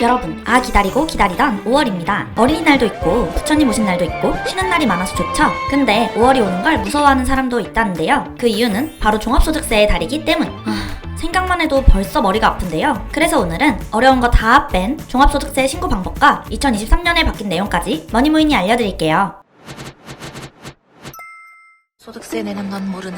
여러분, 기다리고 기다리던 5월입니다. 어린이날도 있고 부처님 오신 날도 있고 쉬는 날이 많아서 좋죠. 근데 5월이 오는 걸 무서워하는 사람도 있다는데요. 그 이유는 바로 종합소득세의 달이기 때문. 생각만 해도 벌써 머리가 아픈데요. 그래서 오늘은 어려운 거 다 뺀 종합소득세 신고 방법과 2023년에 바뀐 내용까지 머니모이니 알려드릴게요. 소득세 내는 넌 모르는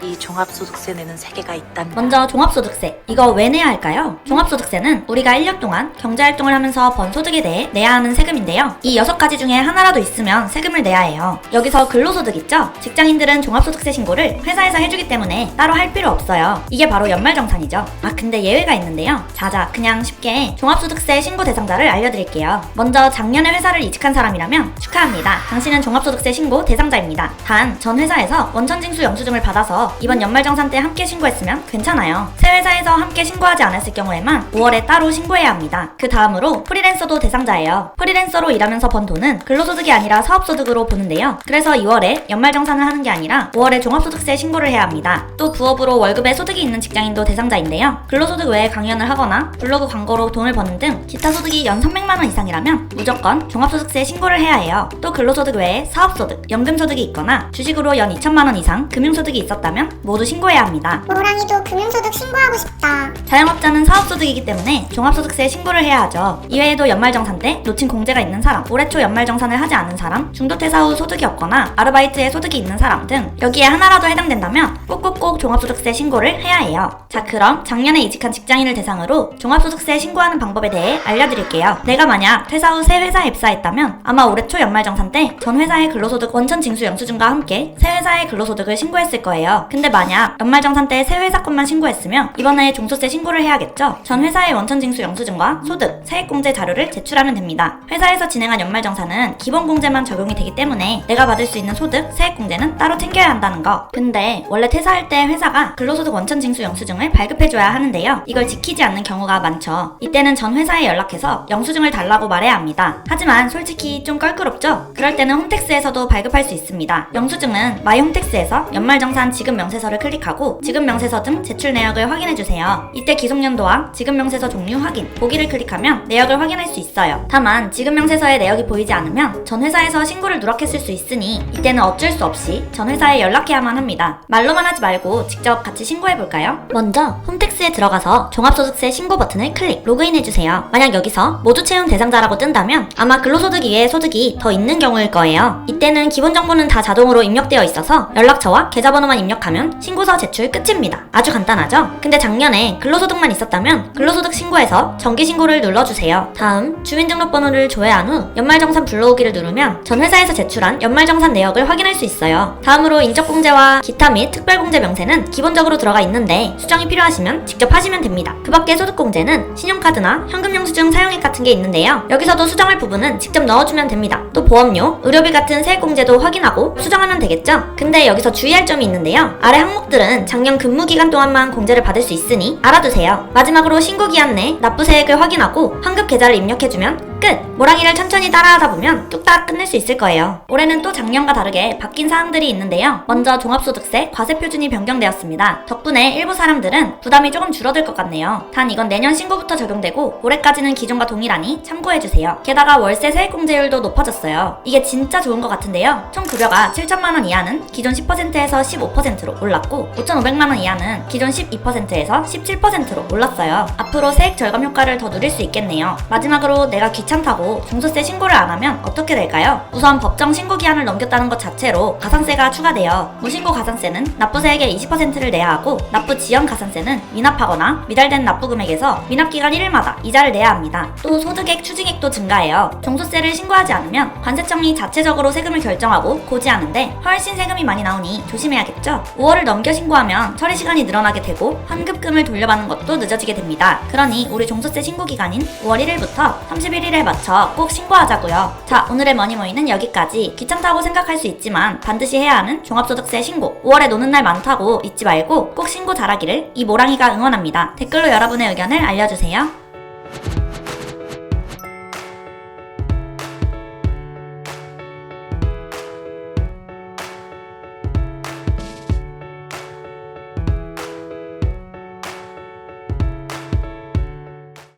이 종합소득세 내는 세계가 있단다. 먼저 종합소득세. 이거 왜 내야 할까요? 종합소득세는 우리가 1년 동안 경제활동을 하면서 번 소득에 대해 내야 하는 세금인데요. 이 6가지 중에 하나라도 있으면 세금을 내야 해요. 여기서 근로소득 있죠? 직장인들은 종합소득세 신고를 회사에서 해주기 때문에 따로 할 필요 없어요. 이게 바로 연말정산이죠. 근데 예외가 있는데요. 자자, 그냥 쉽게 종합소득세 신고 대상자를 알려드릴게요. 먼저 작년에 회사를 이직한 사람이라면 축하합니다. 당신은 종합소득세 신고 대상자입니다. 단, 전 회사에서 원천징수 영수증을 받아서 이번 연말정산 때 함께 신고했으면 괜찮아요. 새 회사에서 함께 신고하지 않았을 경우에만 5월에 따로 신고해야 합니다. 그 다음으로 프리랜서도 대상자예요. 프리랜서로 일하면서 번 돈은 근로소득이 아니라 사업소득으로 보는데요. 그래서 2월에 연말정산을 하는 게 아니라 5월에 종합소득세 신고를 해야 합니다. 또 부업으로 월급에 소득이 있는 직장인도 대상자인데요. 근로소득 외에 강연을 하거나 블로그 광고로 돈을 버는 등 기타 소득이 연 300만원 이상이라면 무조건 종합소득세 신고를 해야 해요. 또 근로소득 외에 사업소득, 연금소득이 있거나 주식으로 연 2천만원 이상 금융소득이 있었다면 모두 신고해야 합니다. 모랑이도 금융소득 신고하고 싶다. 자영업자는 사업소득이기 때문에 종합소득세 신고를 해야 하죠. 이외에도 연말정산 때 놓친 공제가 있는 사람, 올해 초 연말정산을 하지 않은 사람, 중도퇴사 후 소득이 없거나 아르바이트에 소득이 있는 사람 등 여기에 하나라도 해당된다면 꼭꼭꼭 종합소득세 신고를 해야 해요. 자, 그럼 작년에 이직한 직장인을 대상으로 종합소득세 신고하는 방법에 대해 알려드릴게요. 내가 만약 퇴사 후 새 회사에 입사했다면 아마 올해 초 연말정산 때 전 회사의 근로소득 원천징수 영수증과 함께 새 회사의 근로소득을 신고했을 거예요. 근데 만약 연말정산 때 새 회사 것만 신고했으면 이번에 종소세 신고를 해야겠죠? 전 회사의 원천징수 영수증과 소득, 세액공제 자료를 제출하면 됩니다. 회사에서 진행한 연말정산은 기본공제만 적용이 되기 때문에 내가 받을 수 있는 소득, 세액공제는 따로 챙겨야 한다는 거. 근데 원래 퇴사할 때 회사가 근로소득 원천징수 영수증을 발급해줘야 하는데요. 이걸 지키지 않는 경우가 많죠. 이때는 전 회사에 연락해서 영수증을 달라고 말해야 합니다. 하지만 솔직히 좀 껄끄럽죠? 그럴 때는 홈택스에서도 발급할 수 있습니다. 영수증은 마이홈택스에서 연말정산 지급명세서를 클릭하고 지급명세서 등 제출 내역을 확인해주세요. 이때 기속연도와 지급명세서 종류 확인, 보기를 클릭하면 내역을 확인할 수 있어요. 다만 지급명세서의 내역이 보이지 않으면 전 회사에서 신고를 누락했을 수 있으니 이때는 어쩔 수 없이 전 회사에 연락해야만 합니다. 말로만 하지 말고 직접 같이 신고해볼까요? 먼저 홈택스에 들어가서 종합소득세 신고 버튼을 클릭, 로그인해주세요. 만약 여기서 모두 채용 대상자라고 뜬다면 아마 근로소득 이외에 소득이 더 있는 경우일 거예요. 이때는 기본 정보는 다 자동으로 입력되어 있어서 연락처와 계좌번호만 입력하면 신고서 제출 끝입니다. 아주 간단하죠? 근데 작년에 근로소득만 있었다면 근로소득 신고에서 정기신고를 눌러주세요. 다음 주민등록번호를 조회한 후 연말정산 불러오기를 누르면 전 회사에서 제출한 연말정산 내역을 확인할 수 있어요. 다음으로 인적공제와 기타 및 특별공제 명세는 기본적으로 들어가 있는데 수정이 필요하시면 직접 하시면 됩니다. 그 밖에 소득공제는 신용카드나 현금영수증 사용액 같은 게 있는데요. 여기서도 수정할 부분은 직접 넣어주면 됩니다. 또 보험료, 의료비 같은 세액공제도 확인하고 수정하면 되겠죠? 근데 여기서 주의할 점이 있는데요. 아래 항목들은 작년 근무기간 동안만 공제를 받을 수 있으니 알아두세요. 마지막으로 신고기한 내 납부세액을 확인하고 환급 계좌를 입력해주면 끝! 모랑이를 천천히 따라하다 보면 뚝딱 끝낼 수 있을 거예요. 올해는 또 작년과 다르게 바뀐 사항들이 있는데요. 먼저 종합소득세 과세표준이 변경되었습니다. 덕분에 일부 사람들은 부담이 조금 줄어들 것 같네요. 단 이건 내년 신고부터 적용되고 올해까지는 기존과 동일하니 참고해주세요. 게다가 월세 세액공제율도 높아졌어요. 이게 진짜 좋은 것 같은데요. 총 급여가 7천만원 이하는 기존 10%에서 15%로 올랐고 5,500만원 이하는 기존 12%에서 17%로 올랐어요. 앞으로 세액 절감 효과를 더 누릴 수 있겠네요. 마지막으로 내가 귀찮다고 종소세 신고를 안 하면 어떻게 될까요? 우선 법정 신고 기한을 넘겼다는 것 자체로 가산세가 추가되어 무신고 가산세는 납부세액의 20%를 내야 하고 납부 지연 가산세는 미납하거나 미달된 납부 금액에서 미납기간 1일마다 이자를 내야 합니다. 또 소득액 추징액도 증가해요. 종소세를 신고하지 않으면 관세청이 자체적으로 세금을 결정하고 고지하는데 훨씬 세금이 많이 나오니 조심해야겠죠? 5월을 넘겨 신고하면 처리 시간이 늘어나게 되고 환급금을 돌려받는 것도 늦어지게 됩니다. 그러니 우리 종소세 신고 기간인 5월 1일부터 31일에 맞춰 꼭 신고하자고요. 자, 오늘의 머니모이는 여기까지. 귀찮다고 생각할 수 있지만 반드시 해야 하는 종합소득세 신고. 5월에 노는 날 많다고 잊지 말고 꼭 신고 잘하기를 이 모랑이가 응원합니다. 댓글로 여러분의 의견을 알려주세요.